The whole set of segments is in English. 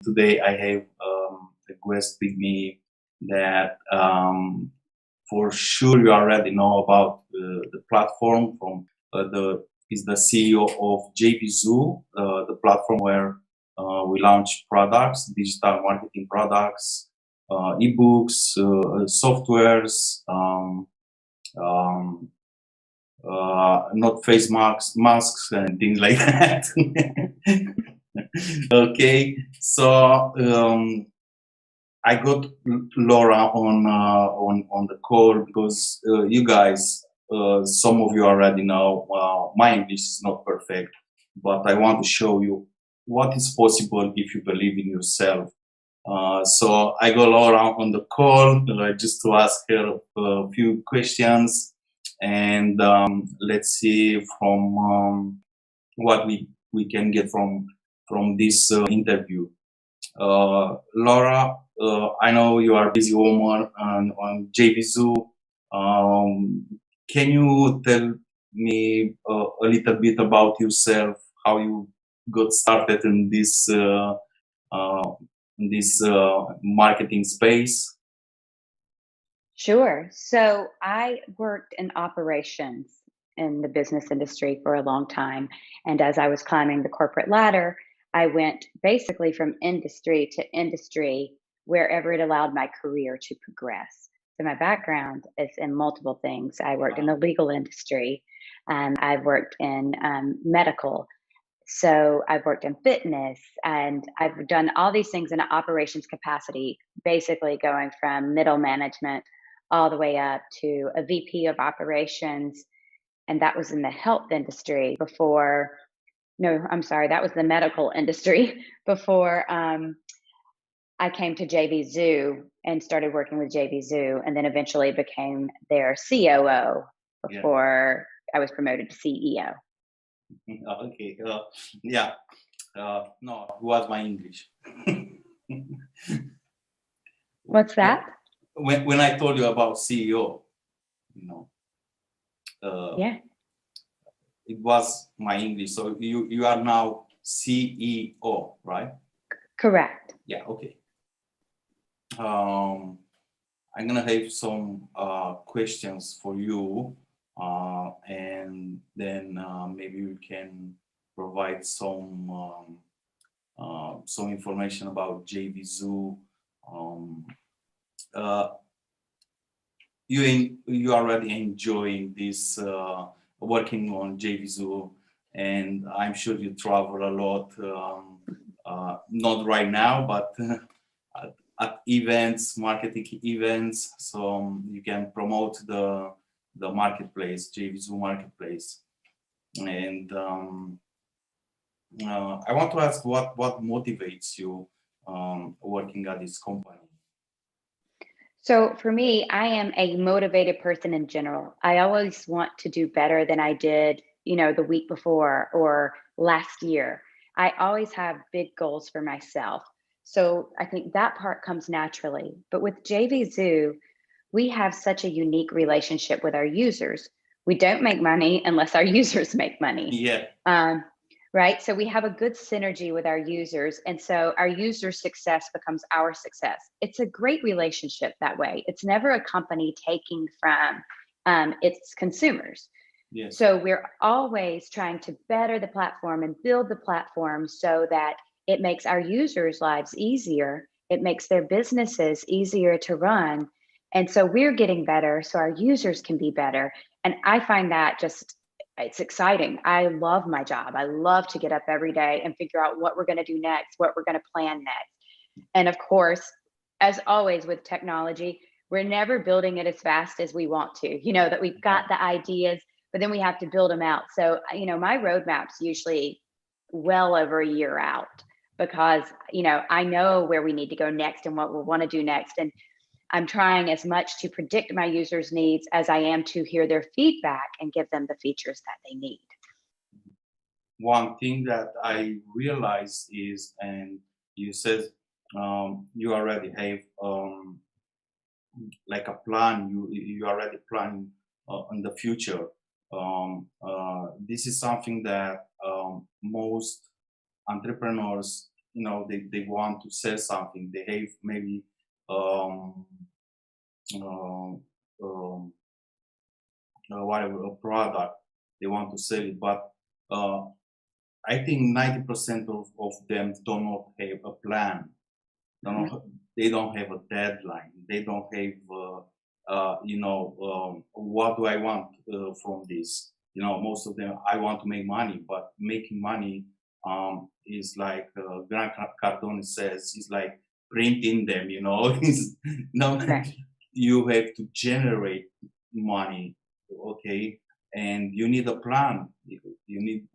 Today I have a guest with me that for sure you already know about the platform from the is the CEO of JVZoo, the platform where we launch products, digital marketing products, ebooks, softwares, um, not face masks and things like that. Okay, so I got Laura on the call because you guys, some of you already know, my English is not perfect, but I want to show you what is possible if you believe in yourself. So I got Laura on the call just to ask her a few questions, and let's see from what we can get from this interview. Laura, I know you are a busy woman on JVZoo. Can you tell me a little bit about yourself, how you got started in this marketing space? Sure. So I worked in operations in the business industry for a long time. And as I was climbing the corporate ladder, I went basically from industry to industry wherever it allowed my career to progress. So my background is in multiple things. I worked in the legal industry, I've worked in medical. So I've worked in fitness and I've done all these things in an operations capacity, basically going from middle management all the way up to a VP of operations. And that was in the health industry before, no, I'm sorry, that was the medical industry before I came to JVZoo and started working with JVZoo and then eventually became their COO Yeah. before I was promoted to CEO. Okay. Yeah. No, it was my English. What's that? When I told you about CEO, you know, Yeah. it was my English. So you are now CEO, right? Correct. Yeah. Okay. I'm gonna have some questions for you, and then maybe we can provide some information about JVZoo. Um, uh, you already enjoying this working on JVZoo, and I'm sure you travel a lot. Not right now, but at events, marketing events, so you can promote the marketplace, JVZoo marketplace. And I want to ask what motivates you working at this company. So for me, I am a motivated person in general. I always want to do better than I did, the week before or last year. I always have big goals for myself. So I think that part comes naturally. But with JVZoo, we have such a unique relationship with our users. We don't make money unless our users make money. Yeah. Um, right? So we have a good synergy with our users. And so our user success becomes our success. It's a great relationship that way. It's never a company taking from its consumers. Yes. So we're always trying to better the platform and build the platform so that it makes our users' lives easier. It makes their businesses easier to run. And so we're getting better so our users can be better. And I find that just it's exciting. I love my job. I love to get up every day and figure out what we're going to do next, what we're going to plan next. And of course, as always with technology, we're never building it as fast as we want to. That we've got the ideas, but then we have to build them out. So, my roadmap's usually well over a year out because, I know where we need to go next and what we want to do next. And I'm trying as much to predict my users' needs as I am to hear their feedback and give them the features that they need. One thing that I realized is, and you said you already have like a plan. You already plan in the future. This is something that most entrepreneurs they want to sell something. They have maybe um, um, um, whatever a product they want to sell it, but uh, I think 90% of them do not have a plan. Mhm. They don't have a deadline. They don't have what do I want from this. Most of them, I want to make money, but making money is like Grant Cardone says, is like printing them. Is no, Right. you have to generate money, okay, and you need a plan. You need,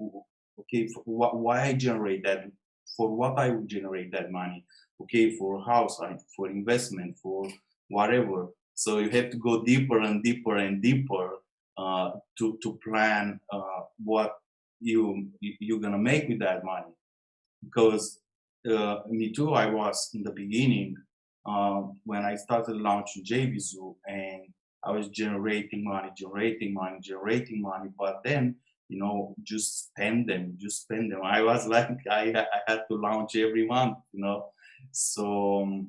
okay, for why I generate that, for what I will generate that money, okay, for house, for investment, for whatever. So you have to go deeper and deeper and deeper to plan what you're gonna make with that money. Because me too, I was in the beginning when I started launching JVZoo, and I was generating money, but then just spend them. I was like, I had to launch every month, So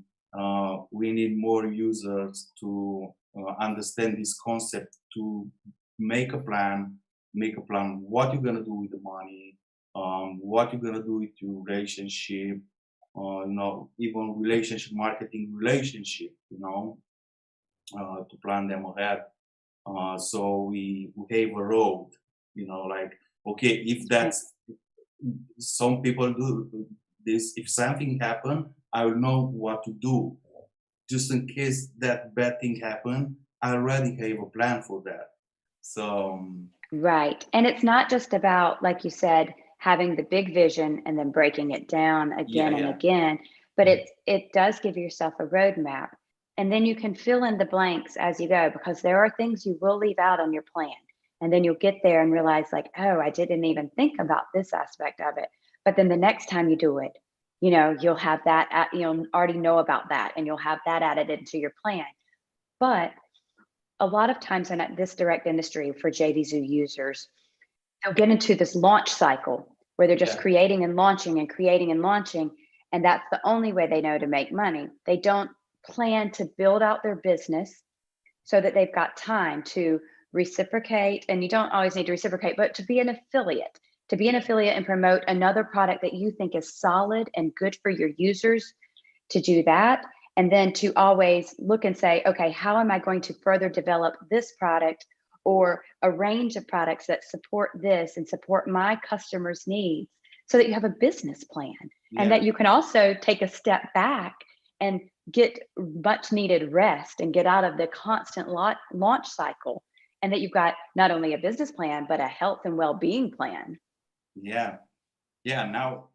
we need more users to understand this concept, to make a plan, what you're gonna do with the money, what you're gonna do with your relationship, even relationship marketing, to plan them ahead. So we have a road, like, okay, if Right. that's, some people do this, if something happen, I will know what to do. Just in case that bad thing happen, I already have a plan for that. So Right. And it's not just about, like you said, having the big vision and then breaking it down yeah, again and yeah, again, but it does give yourself a roadmap. And then you can fill in the blanks as you go because there are things you will leave out on your plan. And then you'll get there and realize, like, oh, I didn't even think about this aspect of it. But then the next time you do it, you'll have that, you'll already know about that and you'll have that added into your plan. But a lot of times in this direct industry for JVZoo users, they'll get into this launch cycle where they're just yeah, creating and launching and creating and launching. And that's the only way they know to make money. They don't plan to build out their business so that they've got time to reciprocate. And you don't always need to reciprocate, but to be an yeah, affiliate and promote another product that you think is solid and good for your users, to do that. And then to always look and say, okay, how am I going to further develop this product or a range of products that support this and support my customers' needs, so that you have a business plan and yeah, that you can also take a step back and get much needed rest and get out of the constant launch cycle. And that you've got not only a business plan, but a health and well being plan. yeah. Yeah, now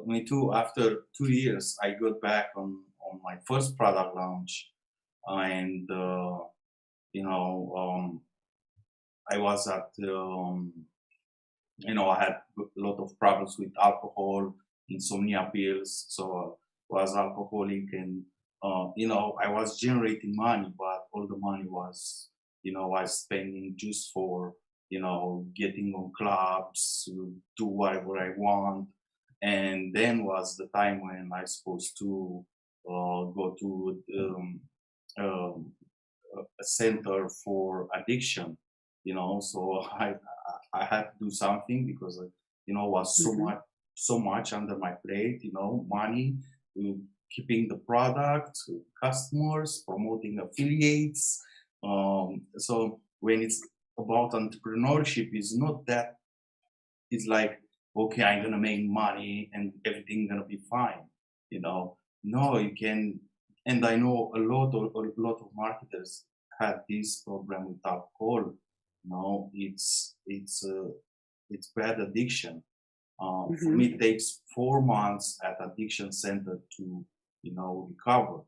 me too. After 2 years, I got back on my first product launch, and I was at I had a lot of problems with alcohol, insomnia pills, so I was alcoholic, and I was generating money, but all the money was I was spending just for getting on clubs, to do whatever I want, and then was the time when I supposed to go to um, a center for addiction, so I had to do something because was Mhm. so much under my plate, money, keeping the product, customers, promoting affiliates. So when it's about entrepreneurship, it's not that, it's like, okay, I'm gonna make money and everything gonna be fine. No, you can, and I know a lot of marketers had this problem with alcohol. It's bad addiction. For me, Mhm. it takes 4 months at addiction center to recover.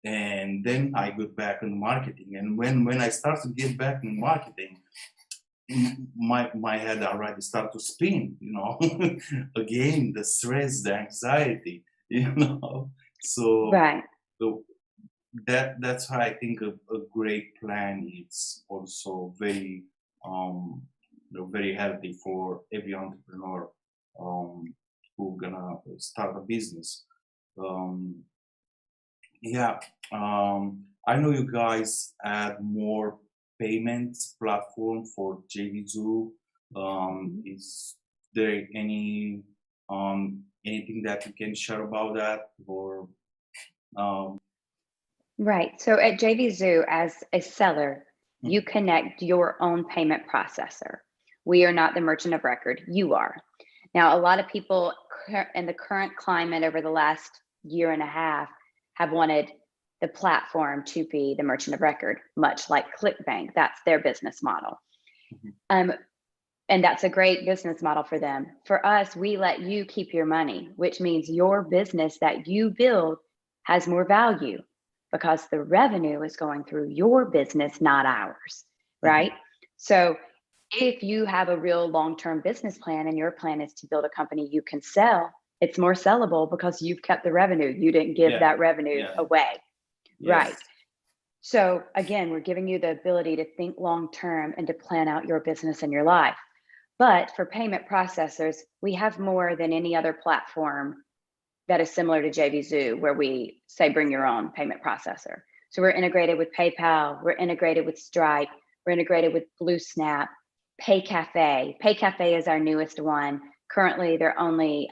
And then I got back in marketing. And when I started to get back in marketing, my head already start to spin, again, the stress, the anxiety, so Right. so that's why I think a great plan is also very healthy for every entrepreneur. um who gonna start a business. Um, yeah, I know you guys add more payments platform for JVZoo. Mhm. Is there anything that you can share about that, or um, Right. So at JVZoo, as a seller, you mhm, connect your own payment processor. We are not the merchant of record. You are. Now, a lot of people in the current climate over the last year and a half have wanted the platform to be the merchant of record, much like ClickBank. That's their business model. mhm, Um, and that's a great business model for them. For us, we let you keep your money, which means your business that you build has more value because the revenue is going through your business, not ours, mhm, right? So if you have a real long-term business plan and your plan is to build a company you can sell, it's more sellable because you've kept the revenue. You didn't give yeah, that revenue yeah, away, right? yes, So again, we're giving you the ability to think long term and to plan out your business and your life. But for payment processors, we have more than any other platform that is similar to JVZoo, where we say bring your own payment processor. So we're integrated with PayPal, we're integrated with Stripe, we're integrated with BlueSnap, PayCafe. PayCafe is our newest one. Currently, they're only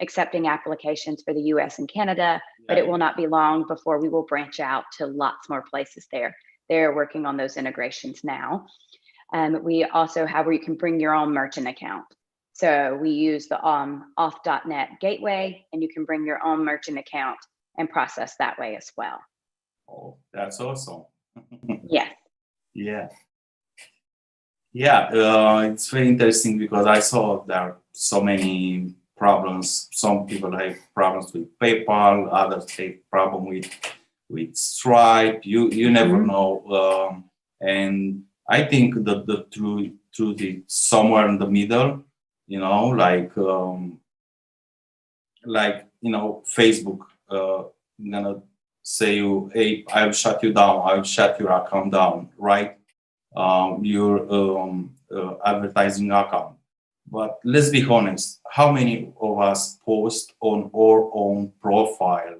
accepting applications for the US and Canada, but yeah, it will not be long before we will branch out to lots more places there. They're working on those integrations now. We also have where you can bring your own merchant account. So we use the auth.net gateway, and you can bring your own merchant account and process that way as well. oh, that's awesome. Yes. Yeah. Yeah, it's very interesting because I saw there are so many problems. Some people have problems with PayPal, others have problem with Stripe. You never Hmm. know. And I think that the truth is somewhere in the middle. You know, Facebook gonna say you, hey, I'll shut you down. I'll shut your account down, right? Your advertising account. But let's be honest, how many of us post on our own profile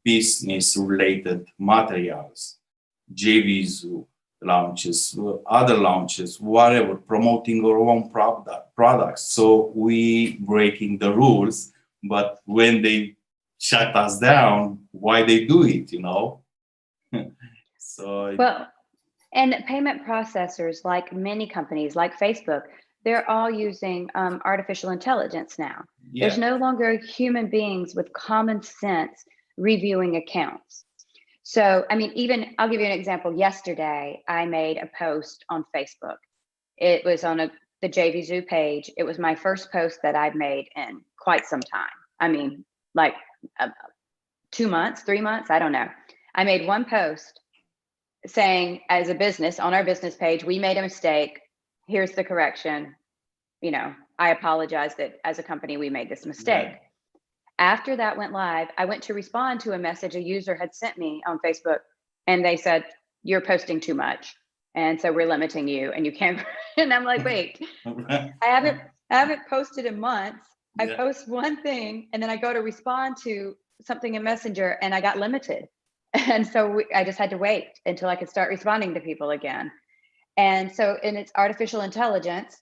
business related materials, JVZoo launches, other launches, whatever, promoting our own products. So we breaking the rules, but when they shut us down, why they do it, you know? So Well, and payment processors, like many companies, like Facebook, they're all using artificial intelligence now. There's yeah, no longer human beings with common sense reviewing accounts. So, I mean, even I'll give you an example. Yesterday, I made a post on Facebook. It was on the JVZoo page. It was my first post that I've made in quite some time. I mean, like uh, 2 months, 3 months, I don't know. I made one post saying, as a business on our business page, we made a mistake. Here's the correction. I apologize that as a company, we made this mistake. yeah. After that went live, I went to respond to a message a user had sent me on Facebook, and they said, "You're posting too much. And so we're limiting you and you can't." And I'm like, wait, I haven't I haven't posted in months. I Yeah, post one thing and then I go to respond to something in Messenger and I got limited. And so I just had to wait until I could start responding to people again. And it's artificial intelligence,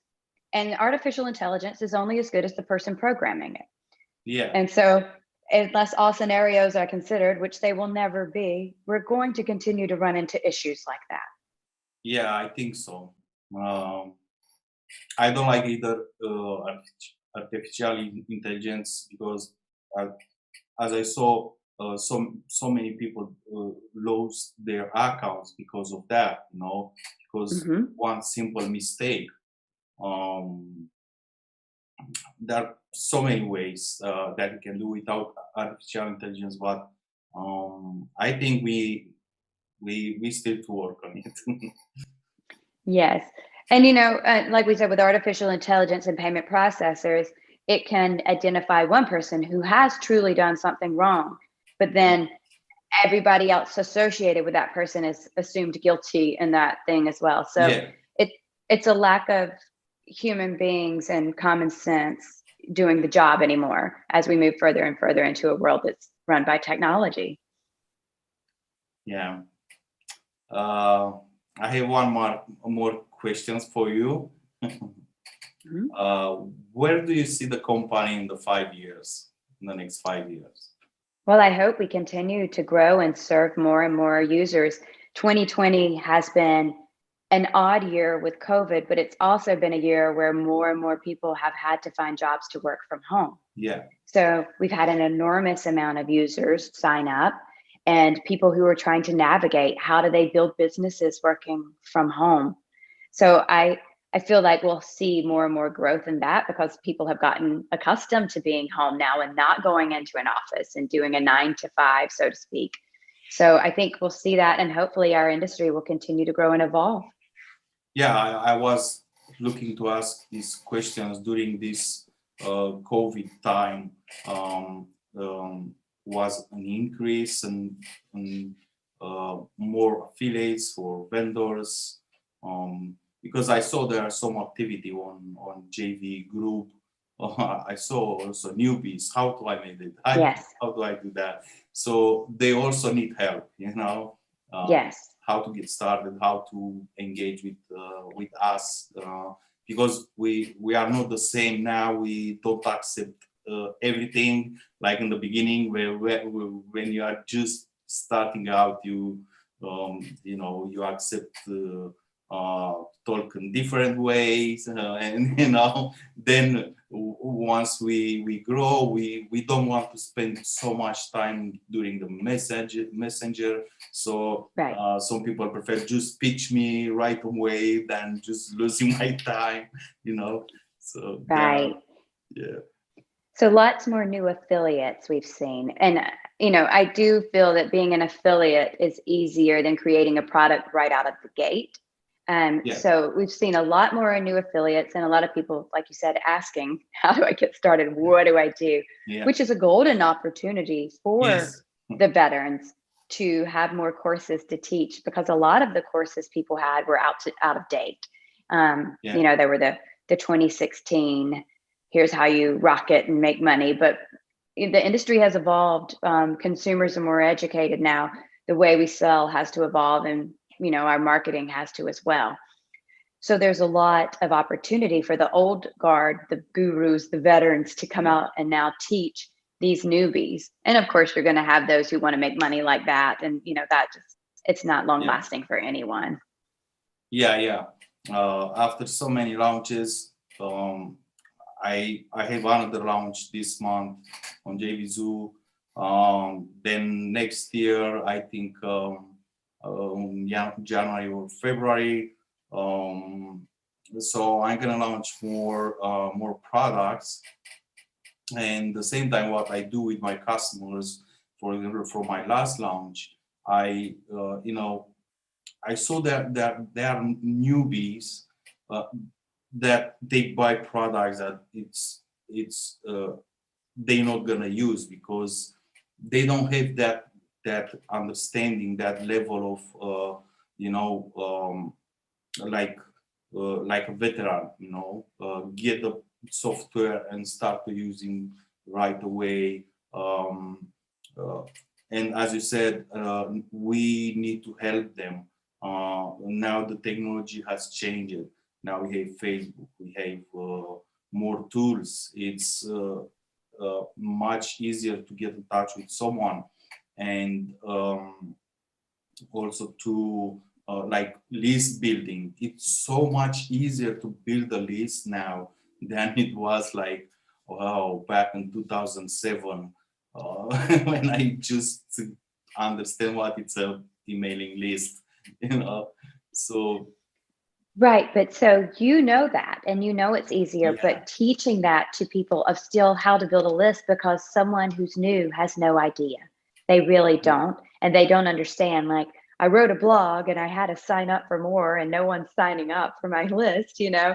and artificial intelligence is only as good as the person programming it. yeah, And so, unless all scenarios are considered, which they will never be, we're going to continue to run into issues like that. yeah. I think so. I don't like either artificial intelligence because, uh, as I saw, so many people lose their accounts because of that. You know, because Hmm. one simple mistake. Um, there are so many ways that you can do without artificial intelligence, but I think we still to work on it. Yes. And, like we said, with artificial intelligence and payment processors, it can identify one person who has truly done something wrong, but then everybody else associated with that person is assumed guilty in that thing as well. So Yeah, it it's a lack of human beings and common sense, doing the job anymore as we move further and further into a world that's run by technology. Yeah. Uh, I have one more questions for you. Mhm. Where do you see the company in the 5 years, in the next 5 years? Well, I hope we continue to grow and serve more and more users. 2020 has been an odd year with COVID, but it's also been a year where more and more people have had to find jobs to work from home. Yeah, So we've had an enormous amount of users sign up and people who are trying to navigate how do they build businesses working from home. So I feel like we'll see more and more growth in that because people have gotten accustomed to being home now and not going into an office and doing a 9 to 5, so to speak. So I think we'll see that, and hopefully our industry will continue to grow and evolve. yeah. I was looking to ask these questions during this COVID time. Um, was an increase and more affiliates for vendors? Because I saw there are some activity on JV group. I saw also newbies. How do I make it? Yes, How do I do that? So they also need help, you know, yes, how to get started, how to engage with us, because we are not the same now. We don't accept everything like in the beginning, where when you are just starting out, you know, you accept. Talk in different ways, and you know, then once we grow, we don't want to spend so much time during the messenger. So right, some people prefer just pitch me right away than just losing my time, you know. So right. yeah, So lots more new affiliates we've seen. And, I do feel that being an affiliate is easier than creating a product right out of the gate. yeah, So we've seen a lot more new affiliates and a lot of people, like you said, asking, how do I get started? What do I do? yeah, Which is a golden opportunity for yes, the veterans to have more courses to teach because a lot of the courses people had were out of date. yeah, They were the 2016 here's how you rock it and make money. But the industry has evolved. Consumers are more educated now. The way we sell has to evolve, and our marketing has to as well. So there's a lot of opportunity for the old guard, the gurus, the veterans to come yeah, out and now teach these newbies. And of course, you're going to have those who want to make money like that, and that just it's not long yeah, lasting for anyone. yeah, yeah. After so many launches, I have another launch this month on JVZoo. Then next year, I think yeah, January or February. Um, so I'm gonna launch more products, and the same time, what I do with my customers, for example, for my last launch, you know, I saw that there are newbies uh, that they buy products that it's they're not gonna use because they don't have that understanding, that level of you know, like a veteran, you know, get the software and start to using right away. Um, uh, and as you said, we need to help them. Now the technology has changed. Now we have Facebook, we have more tools. It's much easier to get in touch with someone, and also to like list building. It's so much easier to build a list now than it was like, wow, back in 2007, when I just understand what it's a emailing list, you know. So Right, but so that, and it's easier, yeah, but teaching that to people of still how to build a list because someone who's new has no idea. They really yeah, don't, and they don't understand. Like, I wrote a blog and I had to sign up for more, and no one's signing up for my list. yeah,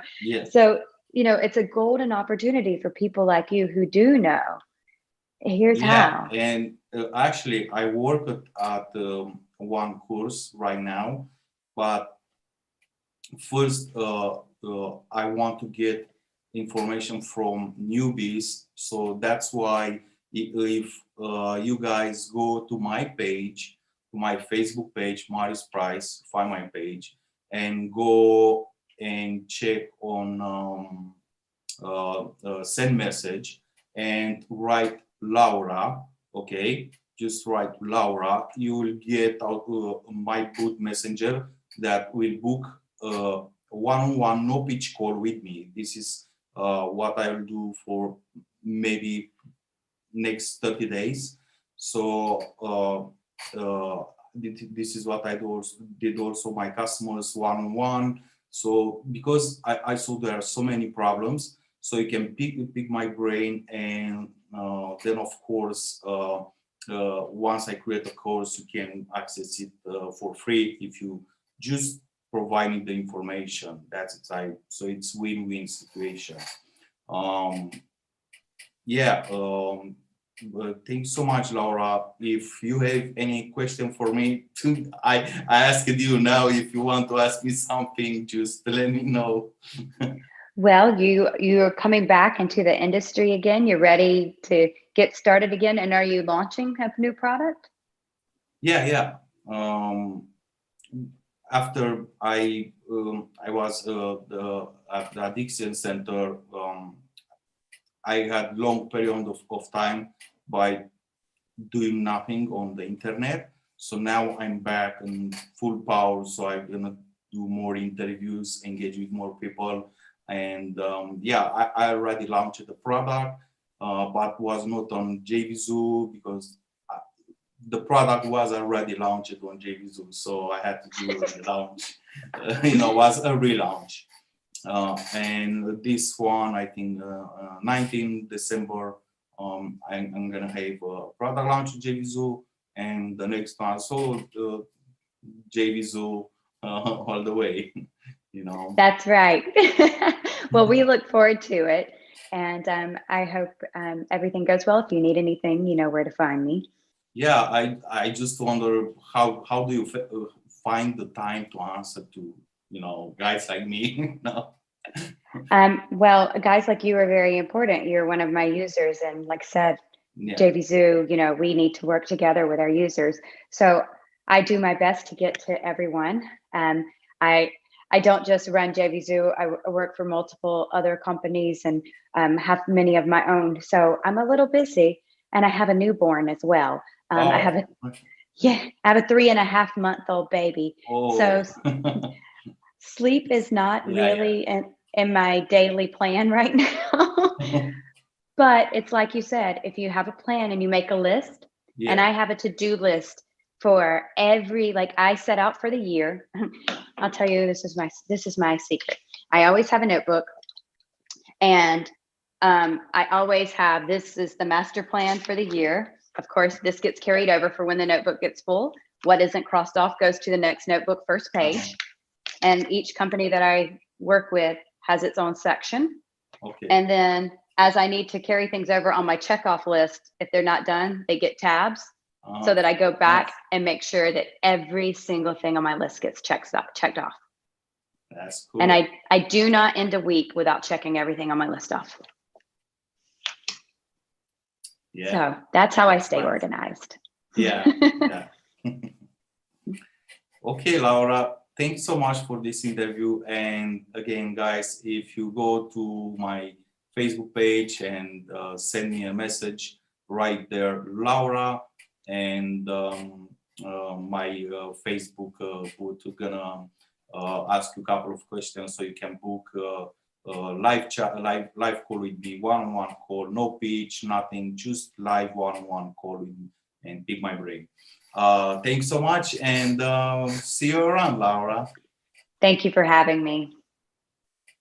So, it's a golden opportunity for people like you who do know. Here's yeah. how. And actually, I work at one course right now, but first I want to get information from newbies. So that's why if you guys go to my page, to my Facebook page, Marius Price, find my page, and go and check on send message and write Laura, okay? Just write Laura. You will get out my boot messenger that will book one-on-one no pitch call with me. This is what I will do for maybe next 30 days. So this is what I did also my customers one-on-one. So because I saw there are so many problems, so you can pick my brain, and then of course once I create a course, you can access it for free if you just provide me the information. That's it. So it's win-win situation. Um, yeah. Thanks so much, Laura. If you have any question for me, I asked you now. If you want to ask me something, just let me know. Well, you're coming back into the industry again. You're ready to get started again. And are you launching a new product? Yeah, yeah. After I was at the addiction center, I had long period of time by doing nothing on the internet. So now I'm back in full power. So I'm gonna do more interviews, engage with more people, and yeah, I already launched the product, but was not on JVZoo because the product was already launched on JVZoo. So I had to do a relaunch. Was a relaunch. And this one, I think 19 December, I'm gonna have a product launch with JVZoo, and the next one, so JVZoo all the way, That's right. Well, we look forward to it. And I hope everything goes well. If you need anything, you know where to find me. Yeah, I just wonder how do you find the time to answer to guys like me? No. Well, guys like you are very important. You're one of my users. And like I said, Yeah. JVZoo, we need to work together with our users. So I do my best to get to everyone. I don't just run JVZoo. I work for multiple other companies and have many of my own. So I'm a little busy, and I have a newborn as well. I have a 3.5-month-old baby. Oh. So sleep is not really in my daily plan right now. But it's like you said, if you have a plan and you make a list, and I have a to-do list for every, like I set out for the year. I'll tell you, this is my secret. I always have a notebook, and I always have, this is the master plan for the year. Of course, this gets carried over for when the notebook gets full. What isn't crossed off goes to the next notebook, first page. And each company that I work with has its own section. Okay. And then as I need to carry things over on my checkoff list, if they're not done, they get tabs, so that I go back and make sure that every single thing on my list gets checked off. That's cool. And I do not end a week without checking everything on my list off. Yeah. So that's how I stay organized. Yeah. Okay, Laura, thanks so much for this interview. And again, guys, if you go to my Facebook page and send me a message right there, Laura, and my Facebook bot gonna ask you a couple of questions so you can book live chat, live call with me, one-on-one call, no pitch, nothing, just live one-on-one call with me and pick my brain. Thanks so much, and see you around, Laura. Thank you for having me.